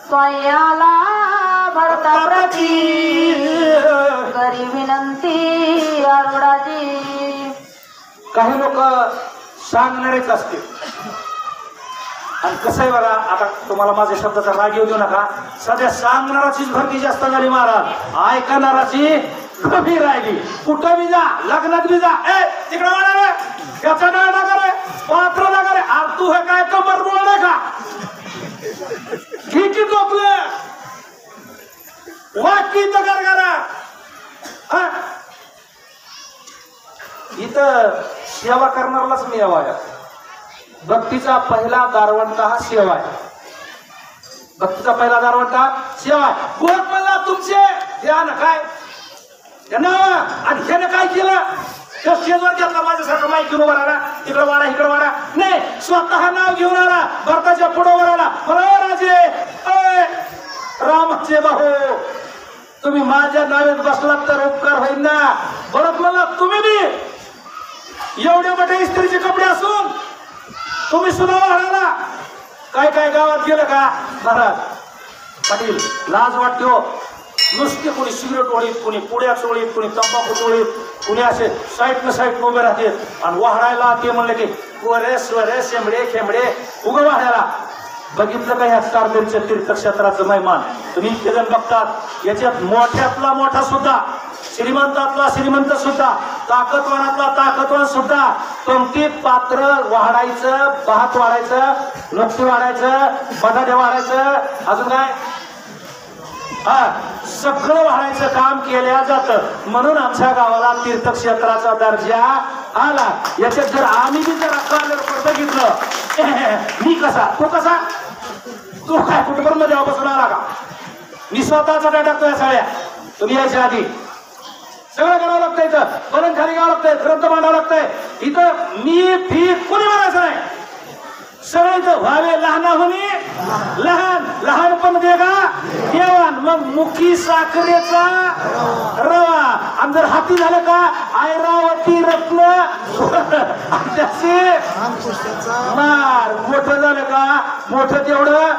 स्वयाला भरता प्रती करी विनंती आरुडाजी. काही लोक सांगणारेच असते. आणि कसं आहे बघा, आता तुम्हाला माझ्या शब्दाचा राग येऊ देऊ नका. सध्या सांगणाराचीच भरती जास्त झाली महाराज, ऐकणाराची कमी राहिली. कुठं बी जा, लग्नात बी जा, ए तिकडे वाढा रे, त्याचा डाळ नका रे, पात्र नका रे. अरे तू हे काय कंबर बोल आहे का? किती झोपले वाकी तर करा. इथं सेवा करणारलाच मी आहे. भक्तीचा पहिला दारवंटा हा सेवा आहे. भक्तीचा पहिला दारवंटा सेवा आहे. कोण म्हणला तुमचे ध्यान काय आणि ह्यानं काय केलं? त्या स्टेजवर घेतला माझ्यासारखं माईक घेऊन उभा राहिला, तिकडे वाडा इकडे वाडा नाही, स्वतः नाव घेऊन आला, भरताच्या पुढे उभा राहिला. राजे रामाचे भाऊ, तुम्ही माझ्या नावेत बसलात तर उपकार होईल ना. बरं मला तुम्ही बी एवढे मोठे इस्त्रीचे कपडे असून तुम्ही सुद्धा वाढायला काय काय गावात गेलं का महाराज? पाटील लाज वाटतो. नुसते कोणी सिगरेट ओढीत, कोणी पुड्या चोळीत, कोणी तंबाखू चोळीत, कोणी असे साईडनं साईड उभे राहते आणि वाढायला ते म्हणलं की वरे स्वरे शेंबडे खेंबडे उभं वाढायला. बघितलं का ह्या तारमेरच्या तीर्थक्षेत्राचं महिमान? तुम्ही इतके जण बघतात, याच्यात मोठ्यातला मोठा सुद्धा, श्रीमंतातला श्रीमंत सुद्धा, ताकदवानातला ताकदवान सुद्धा पंक्तीत पात्र वाढायचं, भात वाढायचं, लक्ष्मी वाढायचं, बटाटे वाढायचं, अजून काय सगळं वाढायचं काम केल्या जातं. म्हणून आमच्या गावाला तीर्थक्षेत्राचा दर्जा आला. याच्यात जर आम्ही बी जर बघितलं, मी कसा तू कसा, तू काय कुटुंब मध्ये बसून आला का? मी स्वतःचा काय टाकतोय सगळ्या. तुम्ही यायच्या आधी सगळं करावं लागतं, इथं पलंग खाली घ्यावं लागतंय, ग्रंथ मांडावं लागतंय. इथं मी फी कोणी म्हणायचं नाही, सगळे इथं व्हावे लहानाहुनी लहान, लहानपण देगा देवान, मग मुखी साखरेचा रवा. आणि जर हाती झालं का ऐरावती रत्न मार. मोठं झालं का मोठं तेवढं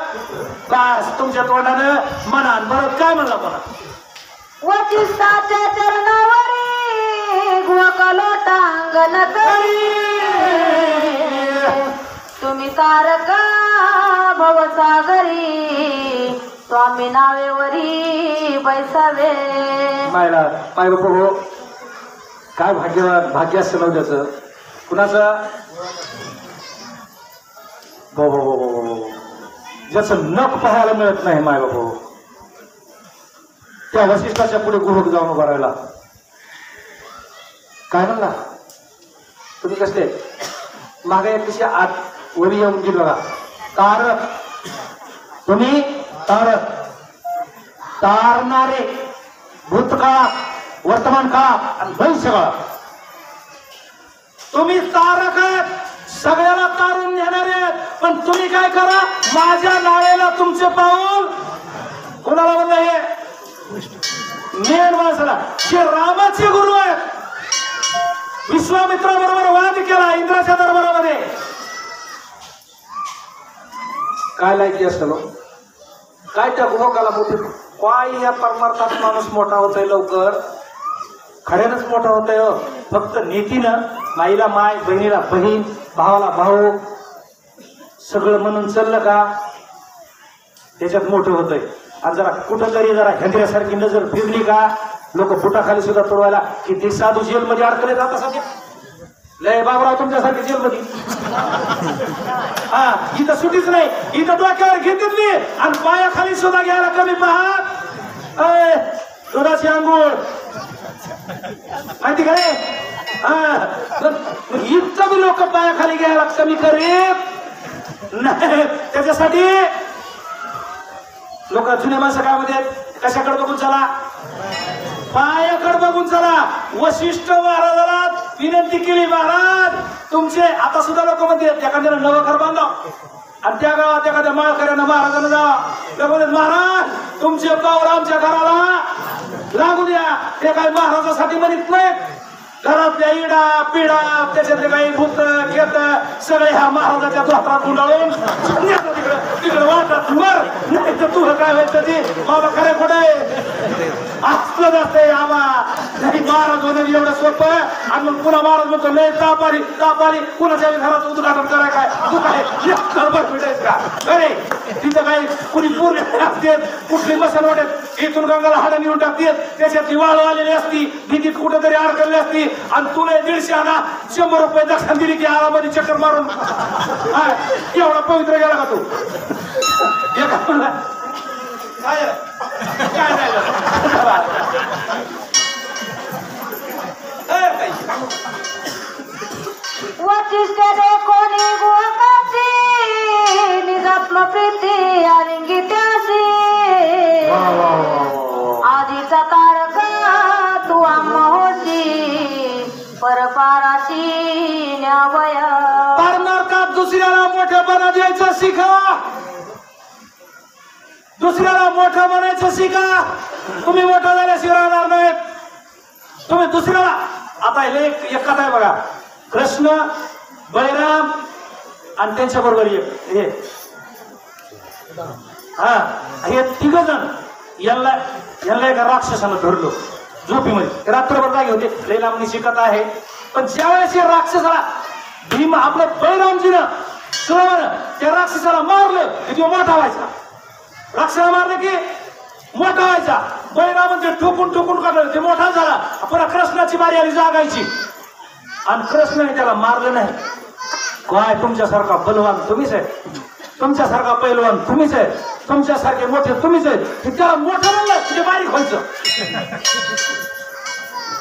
बास तुमच्या तोंडानं म्हणा. बरं काय म्हणला मला? वचिष्ठाच्या चरणावरी गोकलोटांगण करी तुम्ही तारका भवसागरी स्वामी नावेवरी बैसावे. मायला माय बापू हो, काय भाग्य असतं ना त्याचं कुणाचं? ज्याचं नख पाहायला मिळत नाही माय बापू, त्या वशिष्ठाच्या पुढे गुरुक जाऊन उभा राहिला. काय म्हणला तुम्ही? कसले मागे एक आत वरी येऊन गेली बघा. तारक तुम्ही, तारक तारणारे भूतकाळात, वर्तमान काळात आणि भविष्यकाळात तुम्ही तारक आहेत, सगळ्याला तारून नेणारे आहेत. पण तुम्ही काय करा, माझ्या नावेला तुमचे पाऊल कोणाला म्हणलं? हे मेन माणसाला, जे रामाचे गुरु आहेत. विश्वामित्राबरोबर वाद केला इंद्राच्या दरबारामध्ये. काय लायकी असतं काय त्या गुहकाला मोठे काय या परमार्थात माणूस मोठा होतोय, लवकर खऱ्यानंच मोठा होतोय. फक्त नीतीनं माईला माय, बहिणीला बहीण, भावाला भाऊ सगळं म्हणून चाललं का त्याच्यात मोठं होतंय. आणि जरा कुठंतरी जरा हेंद्र्यासारखी नजर फिरली का लोक फुटाखाली सुद्धा तोडवायला किती साधू जेलमध्ये अडकले जात सध्या. लय बाबराव तुमच्यासारखी जेलमध्ये इथं सुटीच नाही, इथं डोक्यावर घेतली आणि पायाखाली सुद्धा घ्यायला कमी पाहात. दुधाची आंघोळ माहिती का रे? इतकं बी लोक पायाखाली घ्यायला कमी करीत नाही. त्याच्यासाठी लोक जुने माणसं काय म्हणतात, कशाकडे बघून चला? पायाकडे बघून चला. वशिष्ठ महाराजाला विनंती केली, महाराज तुमचे आता सुद्धा लोक म्हणतात एखाद्यानं नवं घर बांधाव आणि त्या गावात एखाद्या माळकऱ्यानं महाराजांना जावा, महाराज तुमचे पाऊल आमच्या घराला लागू द्या. ते काय महाराजासाठी म्हणत नाही, घरातल्या इडा पिडा त्याच्यातले काही भूत घेत सगळे ह्या महाराजाच्या धोत्रात गुंडाळून तिकडे वाटत मर नाही तर तुझं काय व्हायचं ते बाबा खरे खोटे असलं असते आबा नाही महाराज होणं एवढं सोपं आणि मग पुन्हा महाराज म्हणतो लय ताप आली कुणाच्या घराचं उद्घाटन करा काय तू काय गडबड भेटायच का अरे तिथं काही कुणी पूर्ण असते कुठली मसन वाटत इथून गंगाला हाडं नेऊन टाकते त्याच्यात वाळू आलेली असती भीतीत कुठेतरी अडकलेली असती आणि तुला 150 आणा 100 रुपये दक्षिण दिली की आरामध्ये चक्कर मारून एवढा पवित्र गेला का तू काय वचिष्ठे कोणी गुहकाची निजात्म प्रीती आलिंगी त्याशी आधीचा तारका तू आम्हा होशी परपाराशी न्यावया पारणार का दुसऱ्याला मोठेपणा द्यायचं शिका दुसऱ्याला मोठं बनायचं शिका तुम्ही मोठं झाल्याशिवाय राहणार नाहीत तुम्ही दुसऱ्याला आता एक कथा आहे बघा कृष्ण बळीराम आणि त्यांच्या बरोबर हे तिघ जण यांना एका राक्षसानं धरलो झोपीमध्ये रात्रभर जागे होते लई लांबणीची कथा आहे पण ज्यावेळेस या राक्षसाला भीम आपलं बळीरामजीनं सुरावानं त्या राक्षसाला मारलं की तो मोठा व्हायचा राक्षसाला मारलं की मोठा व्हायचा बळीरामन ते ठोकून काढलं ते मोठा झाला पुन्हा कृष्णाची बारी आली जागायची आणि कृष्णाने त्याला मारलं नाही काय तुमच्यासारखा बलवान तुम्हीच आहे तुमच्यासारखा पैलवान तुम्हीच आहे तुमच्यासारखे मोठे तुम्हीच आहे त्याला मोठं म्हणलं म्हणजे बारीक व्हायचं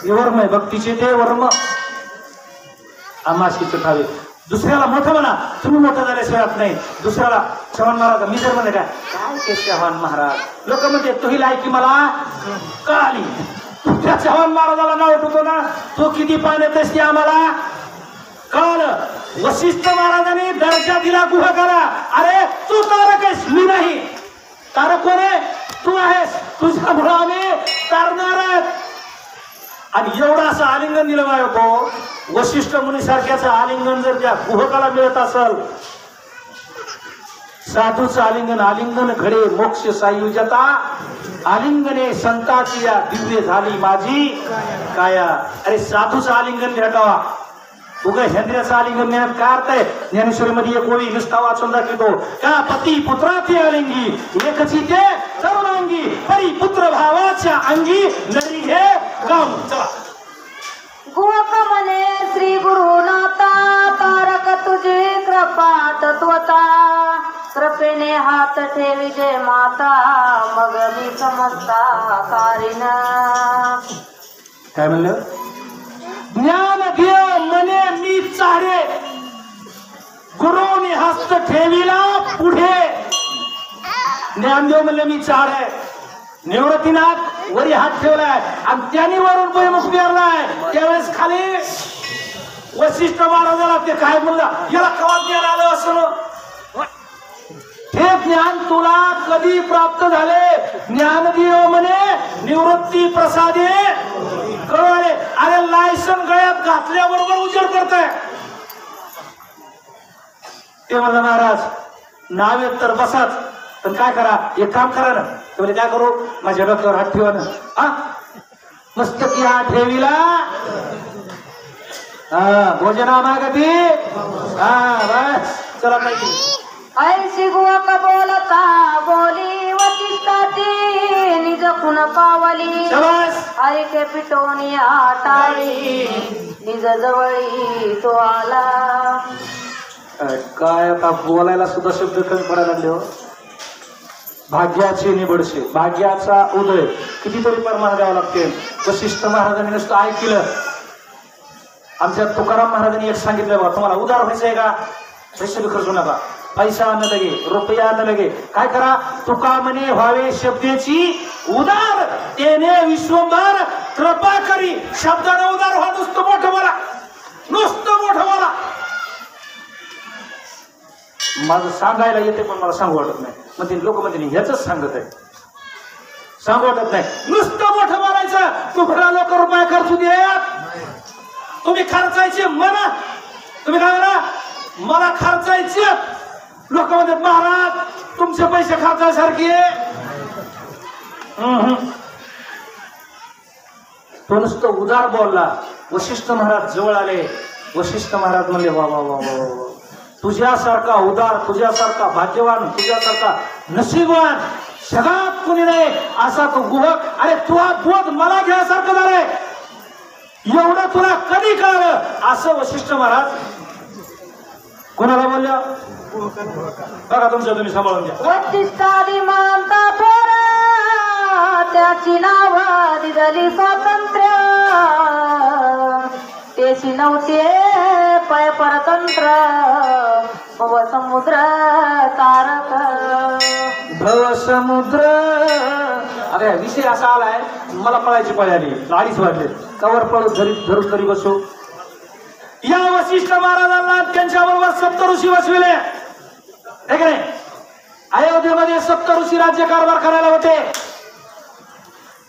हे वर्म आहे भक्तीचे ते वर्म आमाशीचं ठावे दुसऱ्याला मोठं म्हणा तुम्ही मोठं झाल्याशिवाय नाही दुसऱ्याला चव्हाण महाराज मी जर म्हणे काय ते चव्हाण महाराज लोक म्हणते तुही लायकी मला का आली तुझ्या चव्हाण महाराजाला नाव ठेवतो ना तो किती पाण्यात असते आम्हाला काल वशिष्ठ महाराजांनी दर्जा दिला गुहकाला अरे तू तारक आहेस मी नाही तारक कोण आहे तू आहेस तुझ्यामुळे आम्ही तारणार आहेत आणि एवढं असं आलिंगन दिलं बायको वशिष्ठ मुनी सारख्याचं आलिंगन जर त्या गुहकाला मिळत असेल साधूचं आलिंगन घडे मोक्ष सायुजता आलिंगने संताची या दिव्य झाली माझी काया अरे साधूचं आलिंगन भेटावा उगा हेंद्र्याचं आलिंगन मिळत काय अर्थ आहे ज्ञानेश्वरी मध्ये एक ओळी नुसता वाचून दाखवतो का पती पुत्राची आलिंगी एकची ते तरुणांगी परी पुत्र भावाच्या अंगी नरी हे काम चला गुहक म्हणे श्री गुरुनाथा तारक तुझी कृपा तत्वता कृपेने हात ठेवी जय माता मग मी समजता कारीन काय म्हणलं ज्ञान देव मने मी चारे गुरुनी हस्त ठेविला पुढे ज्ञानदेव म्हणले मी चाड आहे निवृत्तीनाथ वरी हात ठेवलाय आणि त्याने वरून पैमुख पेरलाय त्यावेळेस खाली वशिष्ठ महाराजाला ते काय म्हणलं याला कवा ज्ञान आलं असं हे ज्ञान तुला कधी प्राप्त झाले ज्ञानदेव म्हणे निवृत्ती प्रसादे कळवले अरे लायसन गळ्यात घातल्याबरोबर उजेड पडतंय ते म्हणलं महाराज नावेत तर बसाच पण काय करा एक काम करा ना ते म्हणजे काय करू माझ्या डोक्यावर हात ठेवा ना हा मस्तकी हात ठेवीला भोजना मागती बस चला काही ऐशी गुहक बोलता बोली वचिष्ठाची निज खुन पावली हरिके पिटोनी टाळी निज जवळी तो आला काय आता बोलायला सुद्धा शब्द कमी पडायला लागले हो भाग्याचे निबडशे भाग्याचा उदय कितीतरी प्रमाण द्यावं लागते वशिष्ठ महाराजांनी नुसतं ऐकलं आमच्या तुकाराम महाराजांनी एक सांगितलं बा तुम्हाला उदार व्हायचंय का पैसे बी खर्चू नका पैसा न लगे रुपया न लगे काय करा तुका म्हणे व्हावे शब्देची उदार तेने विश्वंभर कृपा करी शब्दानं उदार व्हा नुसतं मोठं मला माझं सांगायला येते पण मला सांगू वाटत नाही म्हणजे लोक म्हणते ह्याच सांगत आहे सांगू वाटत नाही नुसतं मोठं बोलायचं तुकडा लोक रुपया खर्चू देत तुम्ही खर्चायचे म्हणा, तुम्ही काय म्हणा, मला खर्चायचे. लोक म्हणतात महाराज तुमचे पैसे खर्चायसारखे. तो नुसतं उदार बोलला. वशिष्ठ महाराज जवळ आले. वशिष्ठ महाराज म्हणले वा वा वा वा, तुझ्यासारखा उदार, तुझ्यासारखा भाग्यवान, तुझ्यासारखा नशीबवान जगात कोणी नाही असा तो गुहक. अरे तुझा बोध मला घ्यासारखं झालंय, एवढं तुला कधी कळलं? असं वशिष्ठ महाराज कोणाला बोलल्या? बघा तुमच्या तुम्ही सांभाळून घ्या. वशिष्ठादी मानता थोर त्याची नाव दिली स्वातंत्र्य, तेची नव्हते पाय परतंत्र, भव समुद्र तारक. भव समुद्र. अरे विषय असा आलाय, मला पळायची पाळी आली. 2:30 वाजले. कवर पळू धरू तरी बसू. या वशिष्ठ महाराजांना त्यांच्याबरोबर 7 ऋषी बसविले. हे का नाही? अयोध्येमध्ये 7 ऋषी राज्य कारभार करायला होते.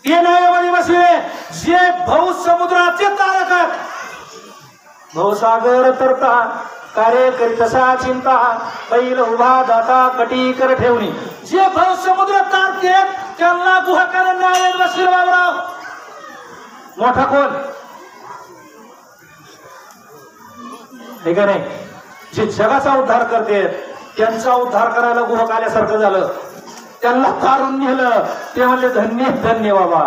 ते न्यायामध्ये बसविले जे भव समुद्राचे तारक. भवसागर तरता कार्य करीतसा चिंता, बैल उभा दाता कटी कर ठेवणी. जे भव समुद्र तारते त्यांना गुहाकाने न्यायालयात बसविले. बाबराव मोठा कोण? हे का नाही? जे जगाचा उद्धार करते त्यांचा उद्धार करायला गुहक आल्यासारखं झालं. त्यांना तारून नेलं. ते म्हणले धन्य धन्य बाबा,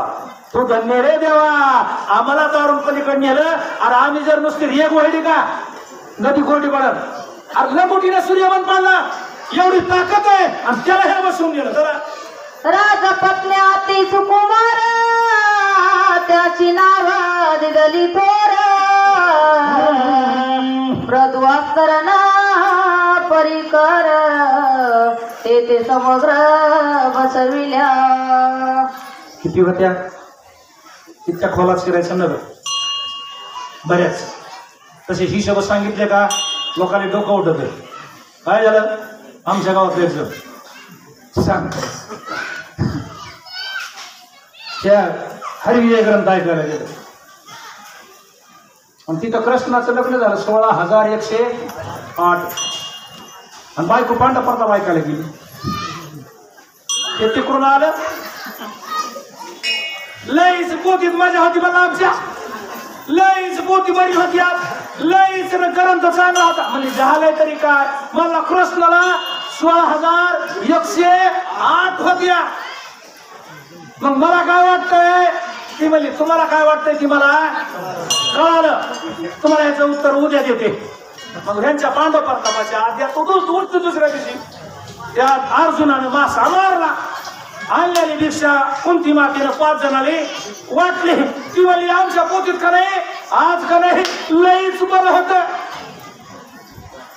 तू धन्य रे देवा, आम्हाला तारून पलीकडे नेलं. अरे आम्ही जर नुसती रेग वळली का नदी कोरडी पडत. अरे लंगोटीने सूर्यवन पाडला, एवढी ताकद आहे आणि त्याला हे बसवून गेलं. जरा राजपत्न्या अति सुकुमार त्याची नाव दिली थोर, मृदुवास्तरणा परिकर तेथे समुद्र बसविल्या. किती होत्या? इतक्या खोलात शिरायचं नव्हे. बऱ्याच तसे हिशोब सांगितले का लोकांनी डोकं उठत. काय झालं? आमच्या गावात जायचं सांग. त्या हरिविजय ग्रंथ ऐकायला गेलं आणि तिथं कृष्णाचं लग्न झालं. 16,108 आणि बायको पांडा परता ऐकायला गेली. ते तिकडून आलं. लईच पोतीत मजा होती मला आमच्या, लईच पोती बरी होती. लईच ग्रंथ चांगला होता. म्हणजे झालंय तरी काय, मला कृष्णाला 16,108 होत्या. मग मला काय वाटतंय? ती म्हणली तुम्हाला काय वाटतंय? ती मला कळालं. तुम्हाला याचं उत्तर उद्या देते. मग ह्यांच्या पांडव प्रतापाच्या आद्या तो दुसऱ्या दिवशी त्या अर्जुनानं मासा मारला. आणलेली दीक्षा कुंती मातेनं 5 जणांनी वाटली. ती म्हणली आमच्या पोतीत का नाही, आज का नाही, लईच बरं होतं.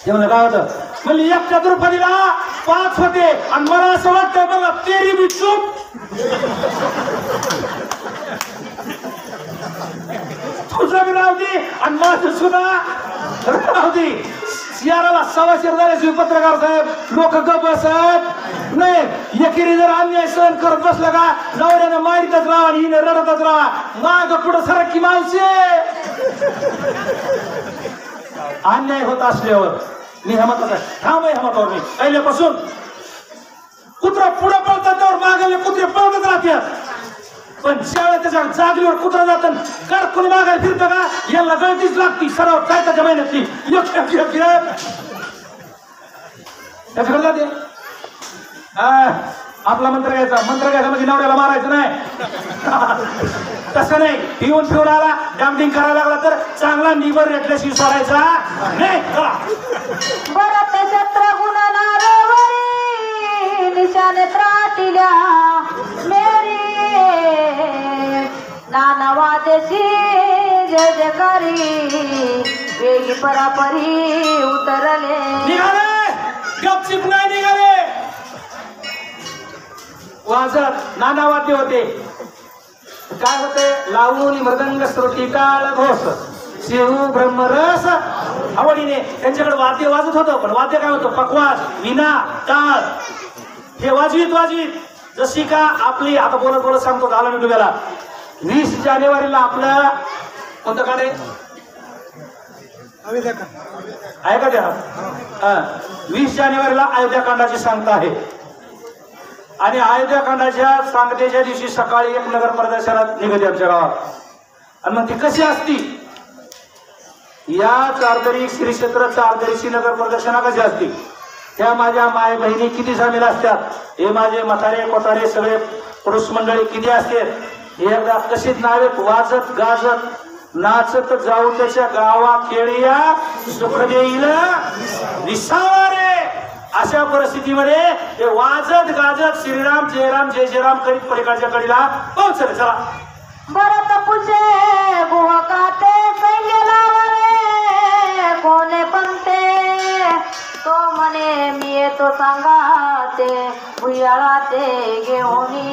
ते म्हणलं काय होतं? म्हणली एकट्या द्रौपदीला 5 होते आणि मला असं वाटतं मला तेरी बी चूक. तुझं बी राहू दे आणि माझं सुद्धा राहू दे. याराला 1.25 झाल्याशिवाय पत्रकार साहेब लोक गप बसत नाही. एकेरी जर अन्याय सहन करत बसला का नवऱ्यानं मारितच राहा आणि हिने रडतच राहा. माग पुढं सरक की मावशी. अन्याय होत असल्यावर मी ह्या ठाम आहे. ह्या मतावर मी पहिल्यापासून कुत्रा पुढे पळतात त्यावर मागायला कुत्रे पळतच राहतात. पण ज्यावेळेस त्याच्या जागलीवर कुत्रा जातं कडकून मागायला फिरतं का याला गळतीच लागती. सराव त्याच्या महिन्यातली त्याच्याकडे जाते. आपला मंत्र घ्यायचा म्हणजे नवऱ्याला मारायचं नाही. तसं नाही. पिऊन फिरून आला डामडिंग करायला लागला तर चांगला निबर रेटल्याशी सोडायचा नाही. भरत शत्रुघ्न नारवरी निशाने त्राटिल्या मेरी, नानवादेशी जय जयकारी वेगी परापरी उतरले. निघाले गपचिप नाही निघाले. वाजत नानावाद्य होते. काय होते? लावून मृदंग श्रुती टाळ घोष शेहू ब्रह्मरस आवडीने त्यांच्याकडे वाद्य वाजत होतं. पण वाद्य काय होतं? पकवाज, विना, टाळ हे वाजवीत जशी का आपली आता बोलत सांगतो. झाला मी तुम्हाला 20 जानेवारीला आपलं कोणतं गाणं आहे? आहे का त्या 20 जानेवारीला अयोध्याकांडाची सांगता आहे आणि अयोध्याकांडाच्या सांगतेच्या दिवशी सकाळी एक नगर प्रदर्शनात निघते आमच्या गावात. आणि मग ती कशी असती, या चारदरी श्री क्षेत्र चारदरीची नगर प्रदर्शना कशी असती, त्या माझ्या माय बहिणी किती सामील असतात, हे माझे म्हातारे कोतारे सगळे पुरुष मंडळी किती असते, एकदा कशीच नावेत वाजत गाजत नाचत जाऊ त्याच्या गावा खेळिया सुख देईल विसावारे. अशा परिस्थितीमध्ये हे वाजत गाजत श्रीराम जयराम जय जयराम करीत पलीकडच्या कडीला पोहोचले. चला भरत पूजे गुहकाते संगेलावरे कोणे पंते तो म्हणे मी येतो सांगाते भुयाळाते घेऊनी.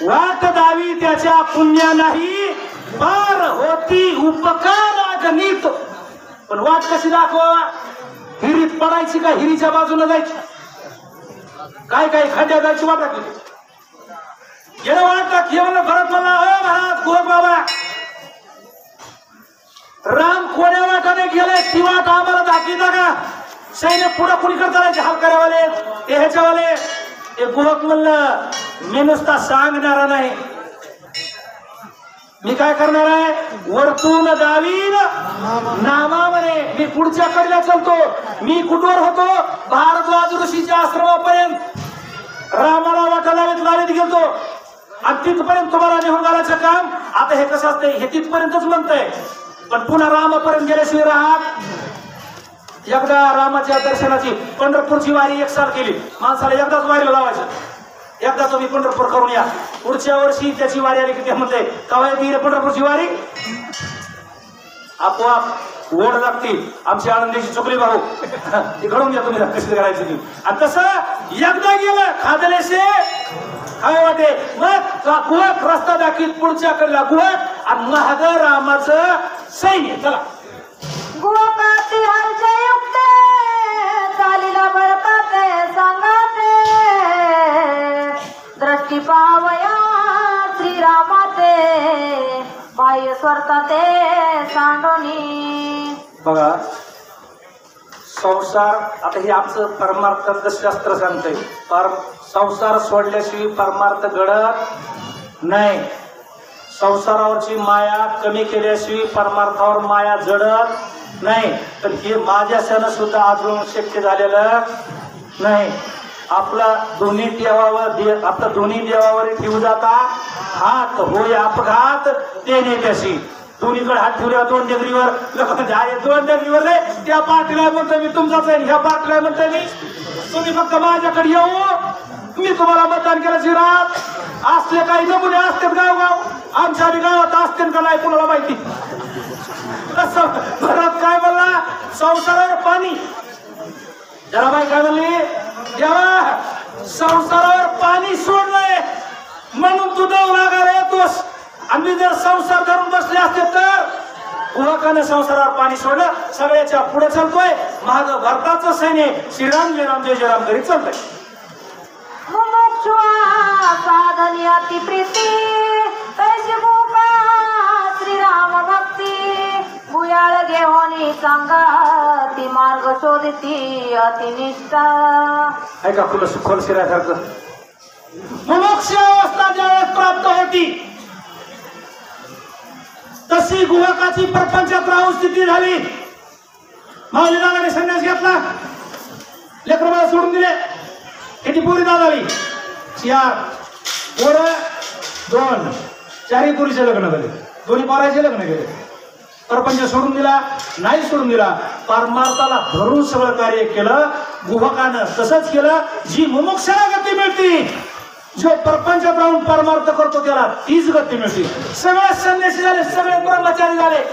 वाट दावी त्याच्या पुण्या नाही पार होती उपकार गणित. पण वाट कशी दाखवा, हिरीत पडायची का हिरीच्या बाजूला जायची, काय काय खड्ड्या जायची वाट टाकली. गेलं वाट टाकी म्हणलं भरत म्हणला महाराज गोग बाबा राम कोण्या वाटाने गेलाय ती वाट आम्हाला दाखवी का. सैन्य पुढं कुणीकडे करायचे हलकऱ्यावाले ते ह्याच्यावाले. ते गोहक म्हणलं मी नुसता सांगणारा नाही, मी काय करणार आहे, वरतून दावीन नामामध्ये मी पुढच्या कडल्या चालतो. मी कुठवर होतो, भारद्वाज ऋषीच्या आश्रमापर्यंत रामाला वाटा लावीत गेलतो आणि तिथपर्यंत तुम्हाला निघून घालायचं काम. आता हे कसं असतंय, हे तिथपर्यंतच म्हणतंय, पण पुन्हा रामापर्यंत गेल्याशिवाय राहत. एकदा रामाच्या दर्शनाची पंढरपूरची वारी 1 साल केली, माणसाला एकदाच वारीला लावायचं. एकदा तुम्ही पंढरपूर करून या, पुढच्या वर्षी त्याची वारी आली की ते म्हणते कवा येते पंढरपूरची वारी. आपोआप ओढ लागते. आमची आनंदीची चुकली भाऊ ती घडून घ्या तुम्ही कशी करायची ती. आणि तसं एकदा गेलं खादलेशे काय वाटे मग गुहक रस्ता दाखवीत पुढच्या कडला गुहक आणि महाग रामाचं सैन्य. चला गुहकाती हर्षयुक्त चालीला बळकाते सांगाते दृष्टी पावया श्रीरामाते बाह्य स्वर्ताते सांडोनी. बघा संसार, आता हे आमचं परमार्थाचं शास्त्र सांगतंय, संसार सोडल्याशिवाय परमार्थ घडत नाही. संसारावरची माया कमी केल्याशिवाय परमार्थावर माया जडत नाही. पण हे माझ्या सण सुद्धा अजून शक्य झालेलं नाही. आपला दोन्ही देवावर आपला दोन्ही देवावर ठेवू जाता हात होय अपघात ते नेत्याशी. दोन्हीकडे हात ठेवल्या 2 डिग्रीवर 2 डिग्रीवर त्या पार्टीला म्हणतो मी तुमचाच आहे, ह्या पार्टीला म्हणतो मी तुम्ही फक्त माझ्याकडे येऊ, मी तुम्हाला मतदान केल्याची रात. असले काही नमुने असतात गावगाव, आमच्या गावात असते का नाही कुणाला माहिती. घरात काय बोलला, संसारावर पाणी. जराबाई काय म्हणली, देवा संसारावर पाणी सोडलंय म्हणून तू देव लागायला येतोस. आम्ही जर संसार धरून बसले असते तर गुहकाने संसारावर पाणी सोडलं. सगळ्याच्या पुढे चालतोय, महाग भारताचं सैन्य श्रीराम जयराम जय जयराम करीत चालतंय. साधनी अति प्रीती कैसी भूका श्रीराम भक्ती भुयाळ घेऊन सांगा ती मार्ग शोधती अतिनिष्ठा. ऐका फुलं सुखोल शिरासारखं मोक्ष अवस्था ज्यावेळेस प्राप्त होती तशी गुहकाची प्रपंचात राहून स्थिती झाली. माऊली दादाने संन्यास घेतला, लेकरं सोडून दिले. किती पोरी दादाली 4 पोरं 2, 4ही पोरीचे लग्न झाले, 2 पोराचे लग्न केले. प्रपंच सोडून दिला नाही सोडून दिला, परमार्थाला धरून सगळं कार्य केलं. गुहकानं तसंच केलं. जी मुमुक्षाला गती मिळते, जो प्रपंचात राहून परमार्थ करतो त्याला तीच गती मिळते. सगळे संन्यासी झाले, सगळे ब्रह्मचारी झाले.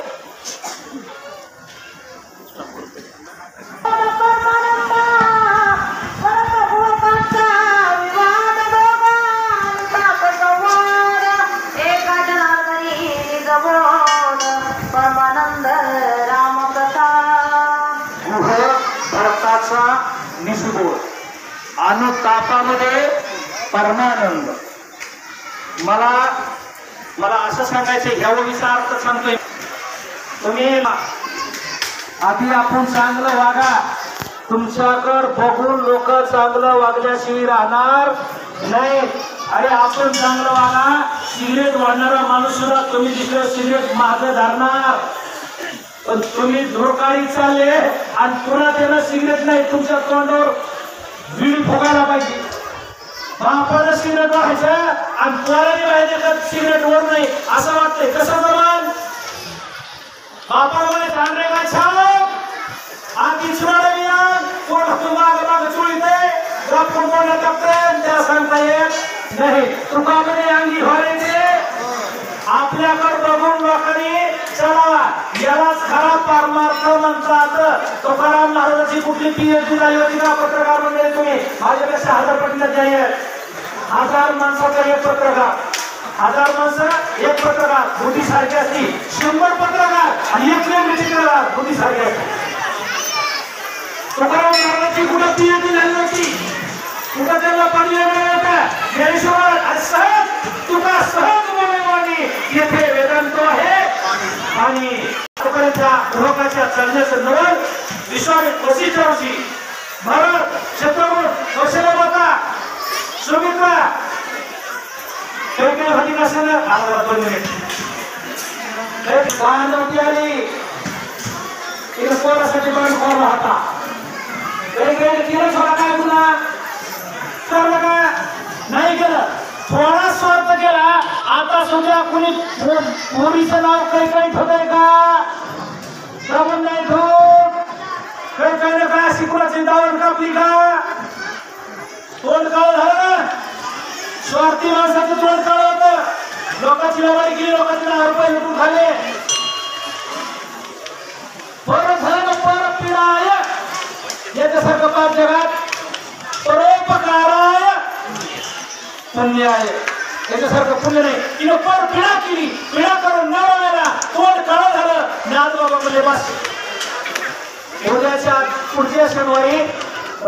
परमानंद रामकथा भरताचा निसुबोध अनुतापामध्ये परमानंद. मला असं सांगायचं, ह्या ओळीचा अर्थ सांगतोय. तुम्ही आधी आपण चांगलं वागा. तुमच्याकडे बघून लोक चांगलं वागल्याशिवाय राहणार नाही. अरे आपण चांगलं वागा. सिगरेट वाढणारा माणूस सुद्धा तुम्ही तिकडे सिगरेट मागे धरणार, पण तुम्ही धोकाळी चालले आणि पुन्हा त्यानं सिगरेट नाही तुमच्या तोंडावर बिडी फुगायला पाहिजे. बापानं सिगरेट व्हायचं आणि पोराने पाहिजे तर सिगरेट वर नाही असं वाटतंय. कसं जमान बापाला म्हणे सांगणे काय छान आधी चुराडे कोण माग माग चुळीते कोण कोणला टाकते त्याला सांगता येत नाही. तुका म्हणे अंगी व्हायचे आपल्याकडे बघून लोकांनी चला यालाच खरा पारमार्थ म्हणतात. तुकाराम महाराजांची कुठली पीएचडी झाली होती का पत्रकार मंडळी? तुम्ही माझ्यापेक्षा 1000 पटीला जाईल. 1000 माणसाचा एक पत्रकार, 1000 माणसं एक पत्रकार बुद्धी सारखी असती. 100 पत्रकार आणि एक चित्रकार बुद्धी सारखी असते. तुकाराम महाराजांची कुठं पीएचडी झाली होती? तुका त्यांना पर्याय मिळवता ज्ञानेश्वर सहज तुका सहज बोलवानी येथे वेदांत आहे. आणि तुकारांच्या लोकांच्या चालण्याचं नवल विश्वामित्र वशीच्या ऋषी भरत शत्रुघ्न कौशल्यमाता सुमित्रा काही काही होती कसं ना 2 मिनिट बाण नव्हती आली तिने पोरासाठी बाण खोरला होता. काही काही केलं थोडा काय गुन्हा करलं का नाही केलं. थोडा स्वार्थ केला. आता सुद्धा कुणी पोरीचं नाव काही काही ठेवतंय का? जमून नाही ठेवत. काही काही ना काय शिकुराची दावण कापली का? तोंड काळ झालं. स्वार्थी माणसाचं तोंड काळ होतं. लोकांची लवाडी केली, लोकांची 10 रुपये लुटून खाल्ले. परधन परपीडाय याच्यासारखं पाच जगात परोपकाराय पुण्य आहे. याच्यासारखं पुण्य नाही. तिने पर पिढा केली, पिढा करून नवऱ्याला तोंड काळ झालं. नाथबाबा म्हणजे बस उद्याच्या पुढच्या शनिवारी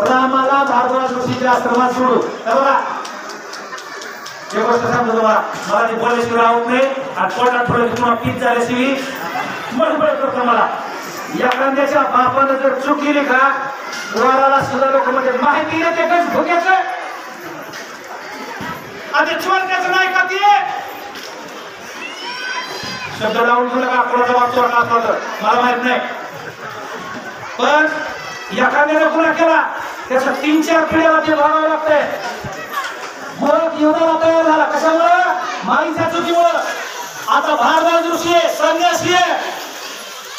रामाला भारद्वाज ऋषीच्या आश्रमात सोडू. बघा एक गोष्ट सांगतो तुम्हाला, मला ते बोलायची आवड नाही आणि पोटात थोडं तुम्हाला पीठ झाल्याशिवाय मडबड करतो. मला एखाद्याच्या बापानं जर चूक केली का वराला सुद्धा लोक म्हणजे माहिती येते कच भोग्याचं आणि चोरट्याचं नाही का ते शब्द लावून तुला का कोणाचा बाप चोरला असलं मला माहित नाही. पण एखाद्याने गुन्हा केला त्याचा 3-4 पिढ्याला ते भागावं लागतंय. मग युद्धाला तयार झाला कशामुळं? माईच्या चुकीमुळं. आता भारद्वाज ऋषी आहे, संन्यासी आहे,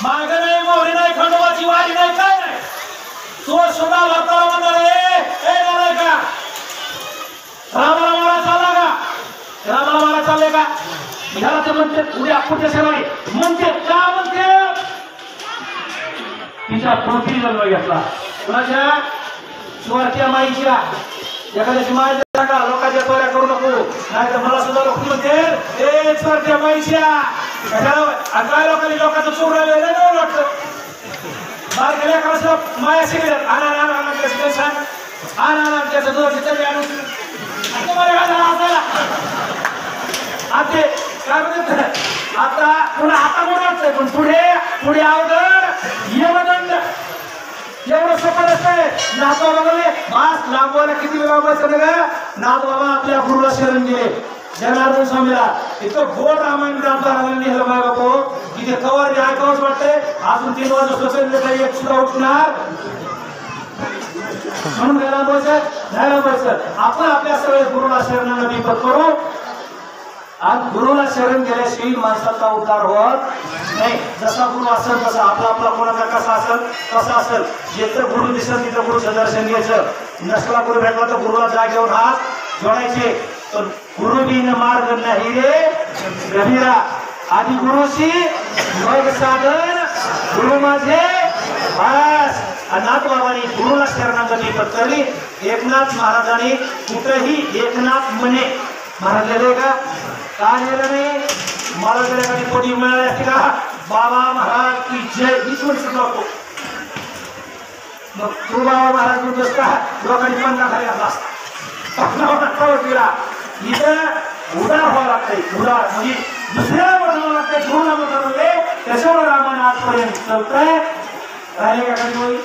माग नाही मोहरी नाही खंडोबाची वारी नाही काय नाही. तो सुद्धा भारताला म्हणणार नाही का रामाला मारा चालला का? रामाला मारा चालले का? ह्याला ते म्हणते उद्या पुढच्या शनिवारी म्हणते का म्हणते तिच्या पोटी जन्म घेतला. कुणाच्या? स्वार्थ्या माईच्या. एखाद्याची माय सांगा लोकांच्या तोऱ्या करू नको नाही तर मला सुद्धा लोक म्हणते ए स्वार्थ्या माईच्या काय लोकांनी लोकांचं चोर राहिलं नाही वाटतं. बाहेर गेल्या का माया शिकल्यात आणा त्याची सांग आणा त्याचं दुधाची चटणी आणून आता काय म्हणत आता पुन्हा आता बोलायचंय पण पुढे अवघड यमदंड एवढं सोपं नसतंय. नाथबाबा बोलले मास लांबवायला किती वेळा बसलं का? नाथबाबा आपल्या गुरुला शरण गेले जनार्दन स्वामीला. इथं गोड रामायण ग्रंथाला लिहिलं माय बापू तिथे कवर ऐकावंच वाटतंय. अजून 3 वाजता एक सुद्धा उठणार म्हणून काय लांबवायचं नाही लांबवायचं. आपण आपल्या सगळ्या गुरुला शरणाला दीपक करू आणि गुरुला शरण गेल्याशिवाय माणसाचा उद्धार होत नाही. जसा गुरु असेल तसा आपला कोणाचा कसा असेल. जिथं गुरु दिसेल तिथं गुरुचं दर्शन घ्यायचं. नसला गुरु भेटला तर गुरुला जागेवर हात जोडायचे. पण गुरु बिन मार्ग नाही रे गभीरा. आधी गुरुशी मग साधन गुरु माझे बस. नाथबाबांनी गुरुला शरणागती पत्करली. एकनाथ महाराजांनी कुठेही एकनाथ म्हणे महाराज लिहिले का? का लिहिलं नाही? मला जर एखादी पोटी मिळाली असते का बाबा महाराज की जय हीच म्हणून सुद्धा मग तू बाबा महाराज म्हणतोस का लोकांनी 50 खाली घातला असता. इथं उदार व्हावं लागतंय. उदार म्हणजे दुसऱ्याला बनवावं लागतंय. गुरुला म्हणतात त्याच्यावर रामायण आजपर्यंत चालतंय. राहिले का खाली वही